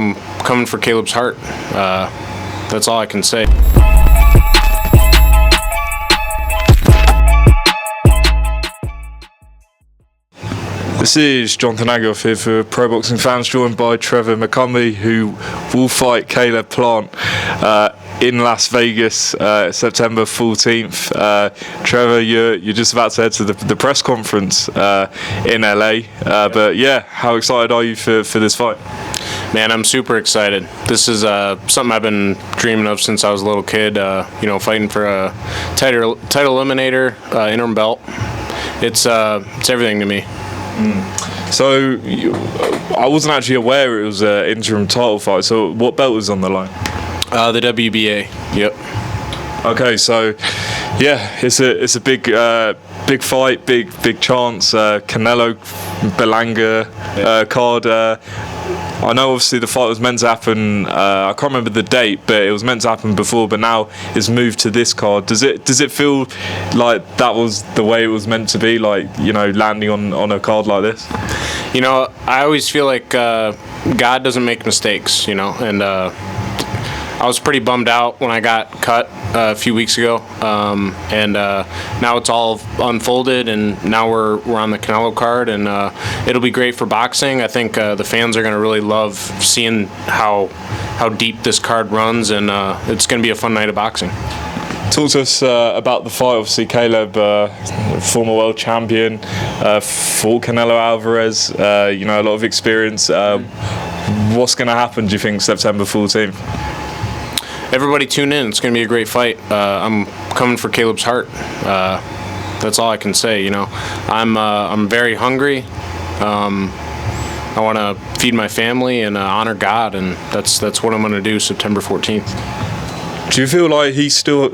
I'm coming for Caleb's heart. That's all I can say. This is Jonathan Agoff here for Pro Boxing Fans, joined by Trevor McCumby, who will fight Caleb Plant in Las Vegas, September 14th. Trevor, you're just about to head to the press conference in LA. But yeah, how excited are you for this fight? Man, I'm super excited. This is something I've been dreaming of since I was a little kid. Fighting for a title eliminator, interim belt. It's everything to me. So I wasn't actually aware it was an interim title fight. So what belt was on the line? The WBA. Yep. Okay, so yeah, it's a big fight, big chance. Canelo Berlanga card. I know obviously the fight was meant to happen. I can't remember the date, but it was meant to happen before. But now it's moved to this card. Does it feel like that was the way it was meant to be? Like, landing on a card like this. I always feel like God doesn't make mistakes. And I was pretty bummed out when I got cut a few weeks ago, and now it's all unfolded, and now we're on the Canelo card, and it'll be great for boxing. I think the fans are going to really love seeing how deep this card runs, and it's going to be a fun night of boxing. Talk to us about the fight. Obviously, Caleb, former world champion, fought Canelo Alvarez. A lot of experience. What's going to happen, do you think, September 14th? Everybody tune in. It's going to be a great fight. I'm coming for Caleb's heart. That's all I can say. I'm very hungry. I want to feed my family and honor God, and that's what I'm going to do September 14th. Do you feel like he's still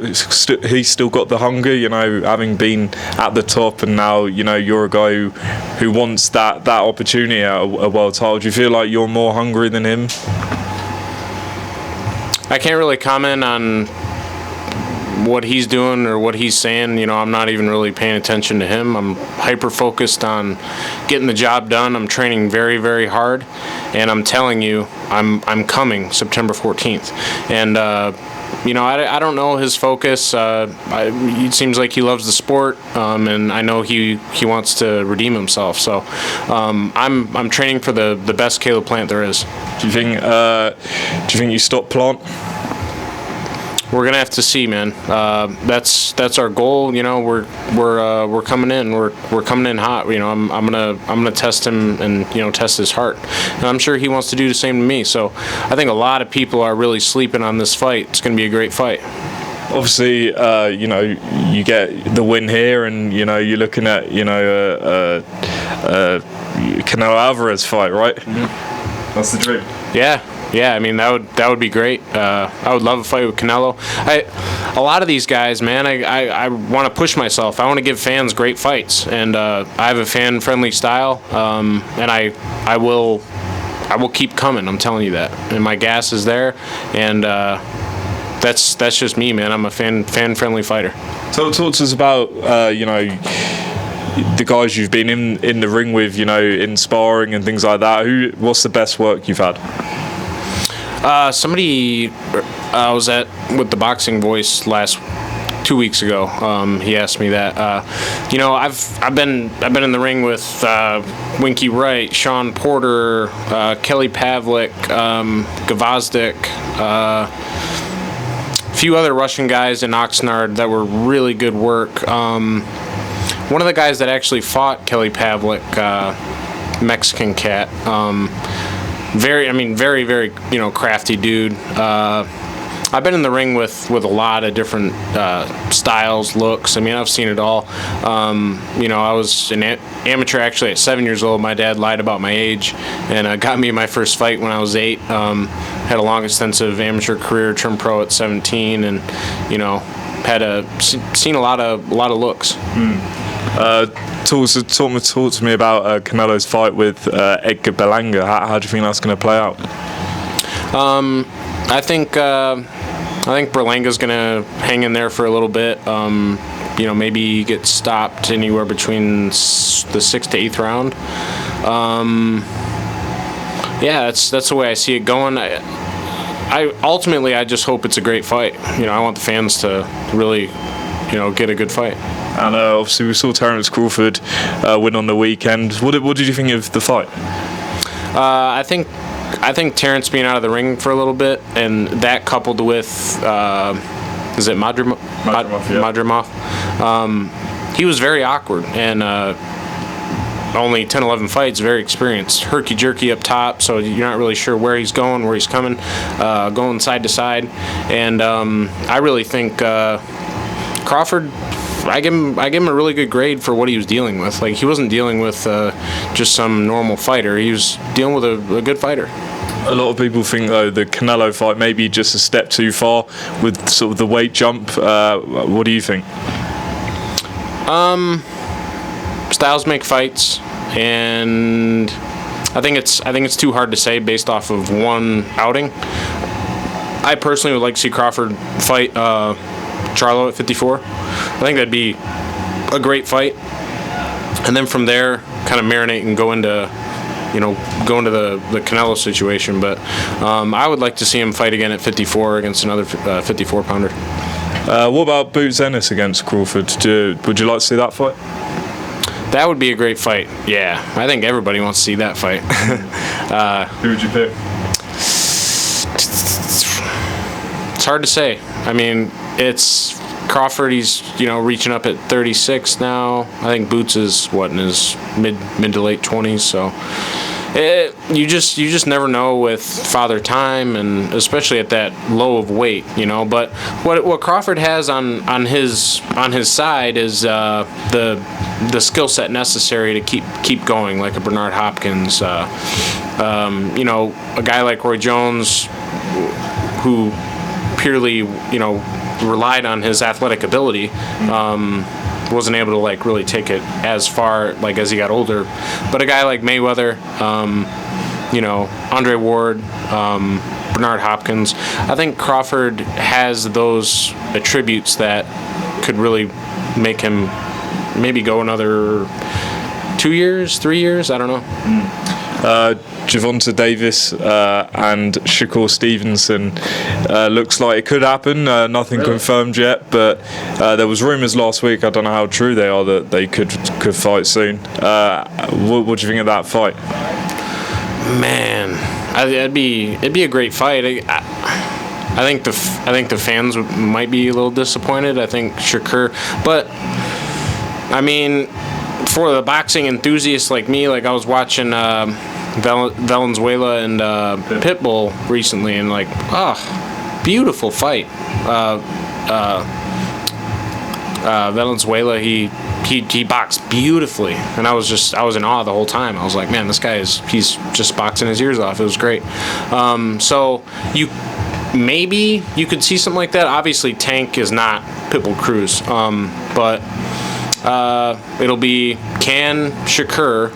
got the hunger? Having been at the top, and now you're a guy who wants that opportunity at a world title. Do you feel like you're more hungry than him? I can't really comment on what he's doing or what he's saying. I'm not even really paying attention to him. I'm hyper-focused on getting the job done. I'm training very, very hard, and I'm telling you, I'm coming September 14th. And, I don't know his focus. It seems like he loves the sport, and I know he wants to redeem himself. So I'm training for the best Caleb Plant there is. Do you think you stop Plant? We're gonna have to see, man. That's our goal. We're coming in. We're coming in hot. I'm gonna test him and test his heart. And I'm sure he wants to do the same to me. So I think a lot of people are really sleeping on this fight. It's gonna be a great fight. Obviously, you get the win here, and you're looking at Canelo Alvarez fight, right? Mm-hmm. That's the dream. Yeah. I mean, that would be great. I would love a fight with Canelo. A lot of these guys, man, I want to push myself. I want to give fans great fights, and I have a fan-friendly style, and I will keep coming. I'm telling you that, and my gas is there, and that's just me, man. I'm a fan-friendly fighter. Talk to us about the guys you've been in the ring with, in sparring and things like that. What's the best work you've had? Somebody I was with the Boxing Voice 2 weeks ago. He asked me that. I've been in the ring with Winky Wright, Sean Porter, Kelly Pavlik, Gvozdyk, a few other Russian guys in Oxnard that were really good work. One of the guys that actually fought Kelly Pavlik, Mexican cat. Very, very, crafty dude. I've been in the ring with a lot of different styles, looks. I've seen it all. I was an amateur actually at 7 years old. My dad lied about my age and got me in my first fight when I was 8. Had a long, extensive amateur career, turned pro at 17, and seen a lot of looks. Talk to me about Canelo's fight with Edgar Berlanga. How do you think that's going to play out? I think Berlanga's going to hang in there for a little bit. Maybe get stopped anywhere between the 6th to 8th round. yeah, that's the way I see it going. I ultimately I just hope it's a great fight. I want the fans to really, get a good fight. And obviously we saw Terence Crawford win on the weekend. What did you think of the fight? I think Terence being out of the ring for a little bit, and that coupled with is it Madrimov? Yeah. He was very awkward, and only 10, 11 fights, very experienced. Herky-jerky up top, so you're not really sure where he's going, where he's coming, going side to side. And I really think Crawford, I give him a really good grade for what he was dealing with. Like, he wasn't dealing with just some normal fighter. He was dealing with a good fighter. A lot of people think, though, the Canelo fight may be just a step too far with sort of the weight jump. What do you think? Styles make fights, and I think it's too hard to say based off of one outing. I personally would like to see Crawford fight Charlo at 54. I think that'd be a great fight, and then from there, kind of marinate and go into the Canelo situation. But I would like to see him fight again at 54 against another 54-pounder. What about Zenis against Crawford? Would you like to see that fight? That would be a great fight. Yeah, I think everybody wants to see that fight. Who would you pick? It's hard to say. I mean, it's Crawford. He's reaching up at 36 now. I think Boots is in his mid to late 20s. So you just never know with Father Time, and especially at that low of weight. But what Crawford has on his side is the skill set necessary to keep going, like a Bernard Hopkins. A guy like Roy Jones, who purely relied on his athletic ability, wasn't able to really take it as far as he got older. But a guy like Mayweather, Andre Ward, Bernard Hopkins, I think Crawford has those attributes that could really make him maybe go another 2 years, 3 years, I don't know. Gervonta Davis and Shakur Stevenson, looks like it could happen. Nothing confirmed yet, but there was rumours last week, I don't know how true they are, that they could fight soon. What do you think of that fight? Man, it'd be a great fight. I think the fans might be a little disappointed. I think Shakur, but I mean, for the boxing enthusiasts like me, I was watching Valenzuela and Pitbull recently, and beautiful fight. Valenzuela, he boxed beautifully, and I was in awe the whole time. I was like, man, this guy he's just boxing his ears off. It was great. So maybe you could see something like that. Obviously, Tank is not Pitbull Cruz, but it'll be, can Shakur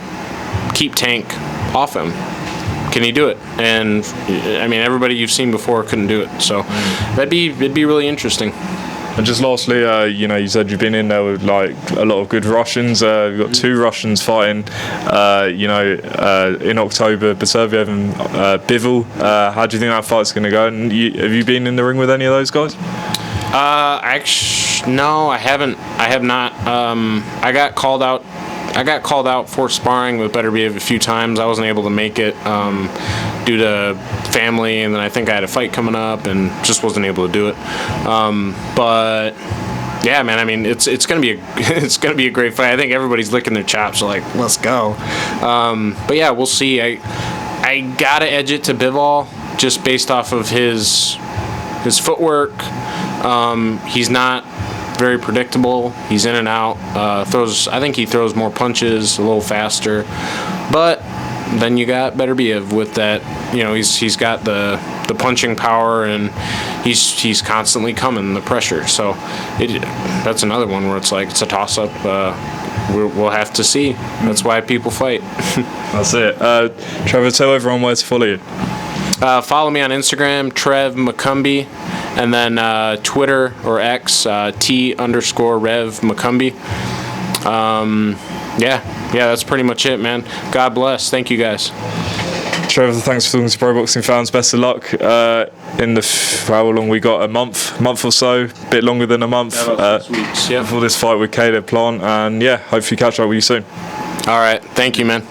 keep Tank off him? Can he do it? And I mean, everybody you've seen before couldn't do it. So it'd be really interesting. And just lastly, you said you've been in there with a lot of good Russians. We've got 2 Russians fighting, in October, Beterbiev and Bivol. How do you think that fight's going to go? And have you been in the ring with any of those guys? Actually, no, I haven't. I have not. I got called out for sparring with Beterbiev a few times. I wasn't able to make it due to family, and then I think I had a fight coming up and just wasn't able to do it. But yeah, man, I mean, it's gonna be a great fight. I think everybody's licking their chops, let's go. But yeah, we'll see. I gotta edge it to Bivol just based off of his footwork. He's not very predictable. He's in and out. I think he throws more punches, a little faster. But then you got Beterbiev with that. He's got the punching power, and he's constantly coming the pressure. So that's another one where it's a toss up. We'll have to see. That's why people fight. That's it. Trevor, tell everyone where to follow you. Follow me on Instagram, Trev McCumby, and then Twitter or X, T_Rev McCumby. Yeah, that's pretty much it, man. God bless. Thank you, guys. Trevor, thanks for talking to Pro Boxing fans. Best of luck in how long we got? A month or so, a bit longer than a month. About 6 weeks. For this fight with Caleb Plant, and hopefully catch up with you soon. All right, thank you, man.